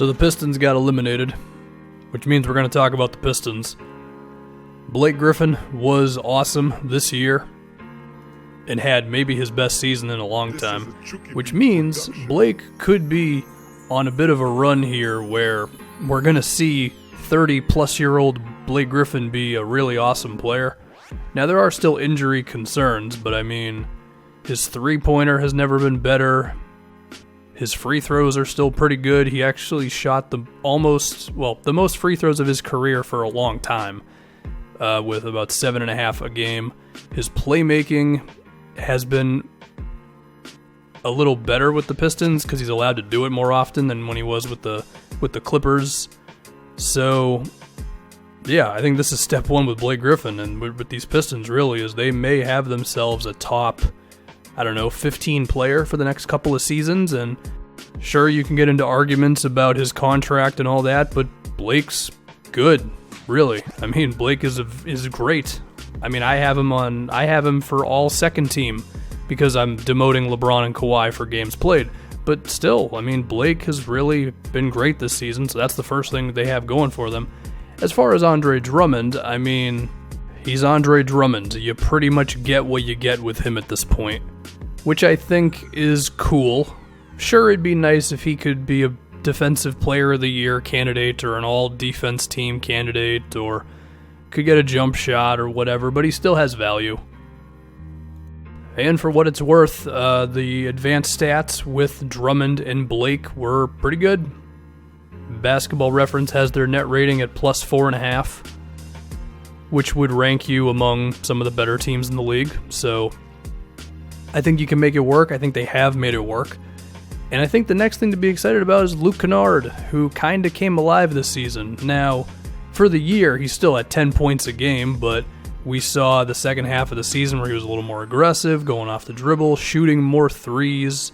So the Pistons got eliminated, which means we're going to talk about the Pistons. Blake Griffin was awesome this year and had maybe his best season in a long time, which means Blake could be on a bit of a run here where we're going to see 30-plus-year-old Blake Griffin be a really awesome player. Now, there are still injury concerns, but I mean, his three-pointer has never been better. His free throws are still pretty good. He actually shot the most free throws of his career for a long time, with about 7.5 a game. His playmaking has been a little better with the Pistons because he's allowed to do it more often than when he was with the Clippers. So, yeah, I think this is step one with Blake Griffin, and with these Pistons really is they may have themselves a top, 15 player for the next couple of seasons. And sure, you can get into arguments about his contract and all that, but Blake's good, really. I mean, Blake is great. I mean, I have him for all second team because I'm demoting LeBron and Kawhi for games played. But still, I mean, Blake has really been great this season, so that's the first thing they have going for them. As far as Andre Drummond, I mean, he's Andre Drummond. You pretty much get what you get with him at this point, which I think is cool. Sure, it'd be nice if he could be a Defensive Player of the Year candidate or an all-defense team candidate or could get a jump shot or whatever, but he still has value. And for what it's worth, the advanced stats with Drummond and Blake were pretty good. Basketball Reference has their net rating at plus 4.5, which would rank you among some of the better teams in the league. So I think you can make it work. I think they have made it work. And I think the next thing to be excited about is Luke Kennard, who kind of came alive this season. Now, for the year, he's still at 10 points a game, but we saw the second half of the season where he was a little more aggressive, going off the dribble, shooting more threes,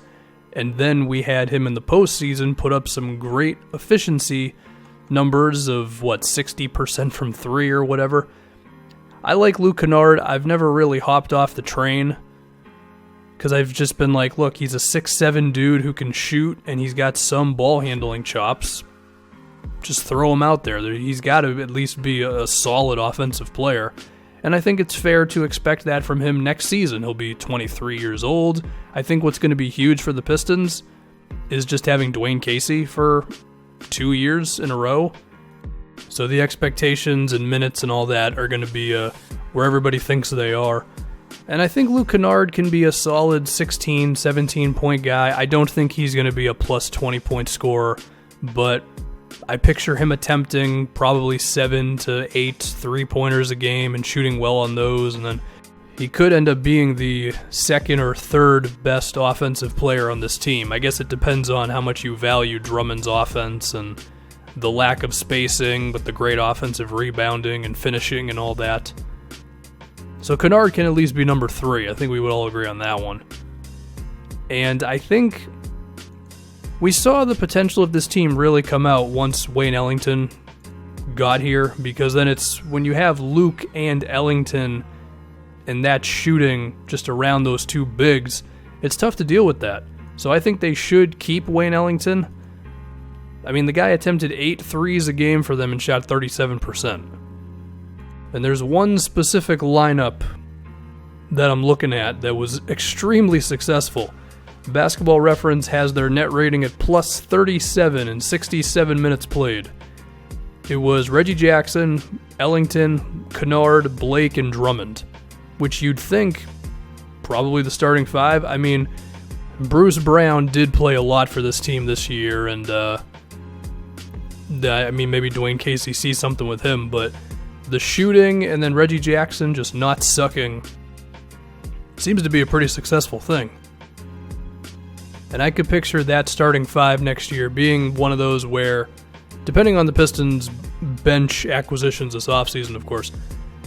and then we had him in the postseason put up some great efficiency numbers of, 60% from three or whatever. I like Luke Kennard. I've never really hopped off the train because I've just been like, look, he's a 6'7" dude who can shoot, and he's got some ball handling chops. Just throw him out there. He's got to at least be a solid offensive player. And I think it's fair to expect that from him next season. He'll be 23 years old. I think what's going to be huge for the Pistons is just having Dwayne Casey for 2 years in a row. So the expectations and minutes and all that are going to be where everybody thinks they are. And I think Luke Kennard can be a solid 16, 17-point guy. I don't think he's going to be a plus 20-point scorer, but I picture him attempting probably 7 to 8 three-pointers a game and shooting well on those, and then he could end up being the second or third best offensive player on this team. I guess it depends on how much you value Drummond's offense and the lack of spacing, but the great offensive rebounding and finishing and all that. So Kennard can at least be number 3. I think we would all agree on that one. And I think we saw the potential of this team really come out once Wayne Ellington got here, because then it's when you have Luke and Ellington and that shooting just around those two bigs, it's tough to deal with that. So I think they should keep Wayne Ellington. I mean, the guy attempted 8 threes a game for them and shot 37%. And there's one specific lineup that I'm looking at that was extremely successful. Basketball Reference has their net rating at plus 37 in 67 minutes played. It was Reggie Jackson, Ellington, Kennard, Blake, and Drummond, which you'd think probably the starting 5. I mean, Bruce Brown did play a lot for this team this year, and maybe Dwayne Casey sees something with him, but the shooting and then Reggie Jackson just not sucking seems to be a pretty successful thing. And I could picture that starting 5 next year being one of those where, depending on the Pistons' bench acquisitions this offseason, of course,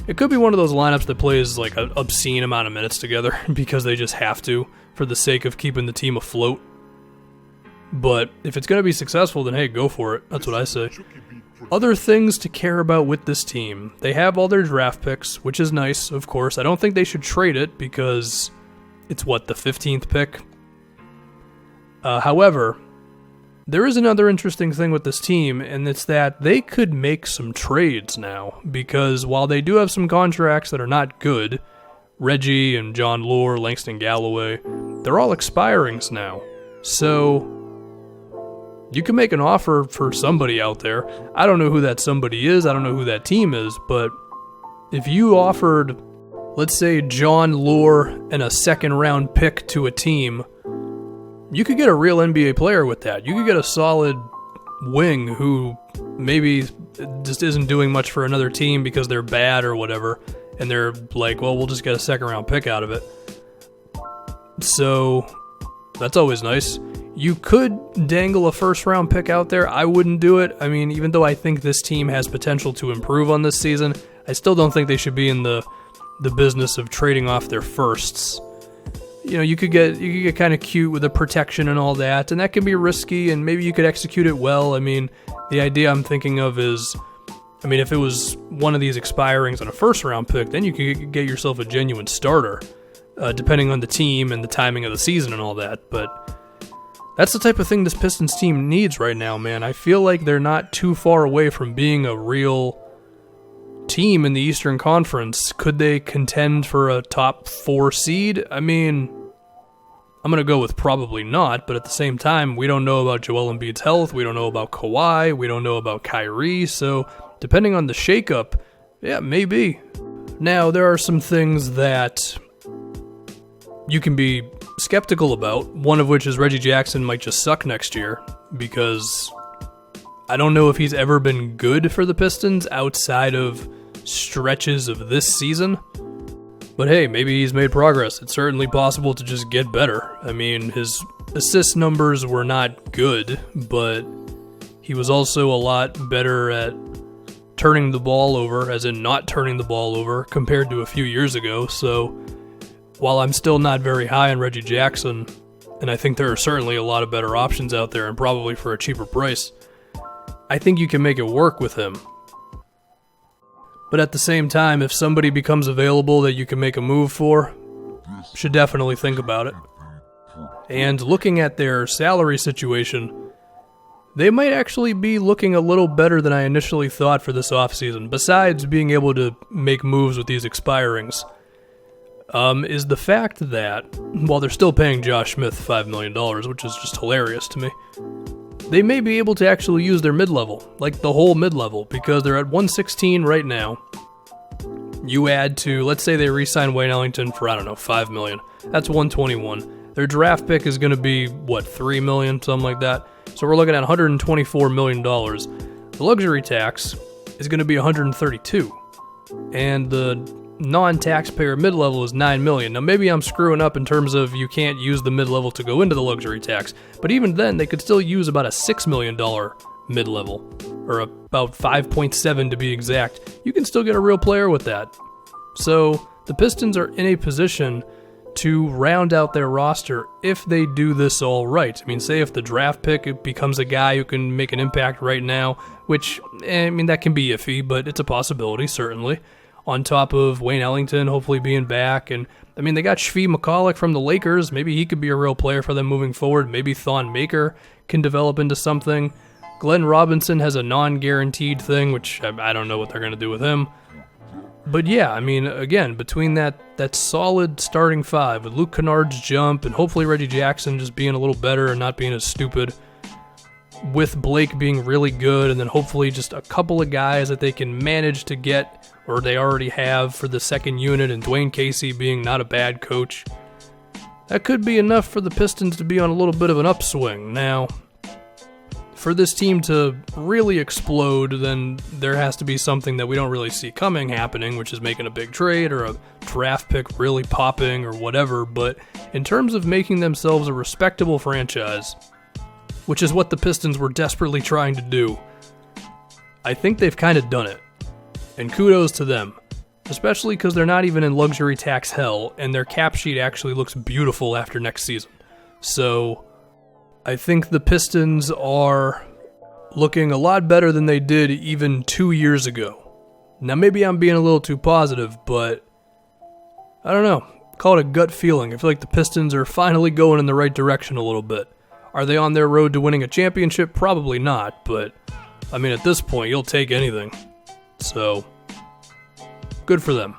it could be one of those lineups that plays like an obscene amount of minutes together because they just have to for the sake of keeping the team afloat. But if it's going to be successful, then hey, go for it. That's what I say. Other things to care about with this team. They have all their draft picks, which is nice, of course. I don't think they should trade it because it's, the 15th pick? However, there is another interesting thing with this team, and it's that they could make some trades now, because while they do have some contracts that are not good, Reggie and John Lure, Langston Galloway, they're all expirings now. So you can make an offer for somebody out there. I don't know who that somebody is. I don't know who that team is. But if you offered, let's say, John Lure and a second-round pick to a team, you could get a real NBA player with that. You could get a solid wing who maybe just isn't doing much for another team because they're bad or whatever. And they're like, well, we'll just get a second-round pick out of it. So that's always nice. You could dangle a first-round pick out there. I wouldn't do it. I mean, even though I think this team has potential to improve on this season, I still don't think they should be in the business of trading off their firsts. You know, you could get kind of cute with the protection and all that, and that can be risky, and maybe you could execute it well. I mean, the idea I'm thinking of is, I mean, if it was one of these expirings on a first-round pick, then you could get yourself a genuine starter, depending on the team and the timing of the season and all that. But that's the type of thing this Pistons team needs right now, man. I feel like they're not too far away from being a real team in the Eastern Conference. Could they contend for a top 4 seed? I mean, I'm going to go with probably not, but at the same time, we don't know about Joel Embiid's health, we don't know about Kawhi, we don't know about Kyrie, so depending on the shakeup, yeah, maybe. Now, there are some things that you can be skeptical about, one of which is Reggie Jackson might just suck next year, because I don't know if he's ever been good for the Pistons outside of stretches of this season. But hey, maybe he's made progress. It's certainly possible to just get better. I mean, his assist numbers were not good, but he was also a lot better at turning the ball over, as in not turning the ball over, compared to a few years ago. So while I'm still not very high on Reggie Jackson, and I think there are certainly a lot of better options out there and probably for a cheaper price, I think you can make it work with him. But at the same time, if somebody becomes available that you can make a move for, should definitely think about it. And looking at their salary situation, they might actually be looking a little better than I initially thought for this offseason, besides being able to make moves with these expirings. Is the fact that, while they're still paying Josh Smith $5 million, which is just hilarious to me, they may be able to actually use their mid-level, like the whole mid-level, because they're at 116 right now. You add to, let's say they re-sign Wayne Ellington for, I don't know, $5 million. That's 121. Their draft pick is going to be, what, $3 million, something like that? So we're looking at $124 million. The luxury tax is going to be $132. And the non-taxpayer mid-level is $9 million. Now maybe I'm screwing up in terms of you can't use the mid-level to go into the luxury tax, but even then they could still use about a $6 million mid-level, or about 5.7 to be exact. You can still get a real player with that. So the Pistons are in a position to round out their roster if they do this all right. I mean, say if the draft pick becomes a guy who can make an impact right now, which, I mean, that can be iffy, but it's a possibility, certainly. On top of Wayne Ellington hopefully being back. And, I mean, they got Shvee McCulloch from the Lakers. Maybe he could be a real player for them moving forward. Maybe Thon Maker can develop into something. Glenn Robinson has a non-guaranteed thing, which I don't know what they're going to do with him. But yeah, I mean, again, between that solid starting five with Luke Kennard's jump and hopefully Reggie Jackson just being a little better and not being as stupid, with Blake being really good, and then hopefully just a couple of guys that they can manage to get, or they already have, for the second unit, and Dwayne Casey being not a bad coach, that could be enough for the Pistons to be on a little bit of an upswing. Now, for this team to really explode, then there has to be something that we don't really see coming happening, which is making a big trade or a draft pick really popping or whatever. But in terms of making themselves a respectable franchise, which is what the Pistons were desperately trying to do, I think they've kind of done it. And kudos to them, especially because they're not even in luxury tax hell, and their cap sheet actually looks beautiful after next season. So I think the Pistons are looking a lot better than they did even 2 years ago. Now, maybe I'm being a little too positive, but I don't know. Call it a gut feeling. I feel like the Pistons are finally going in the right direction a little bit. Are they on their road to winning a championship? Probably not, but I mean, at this point, you'll take anything. So, good for them.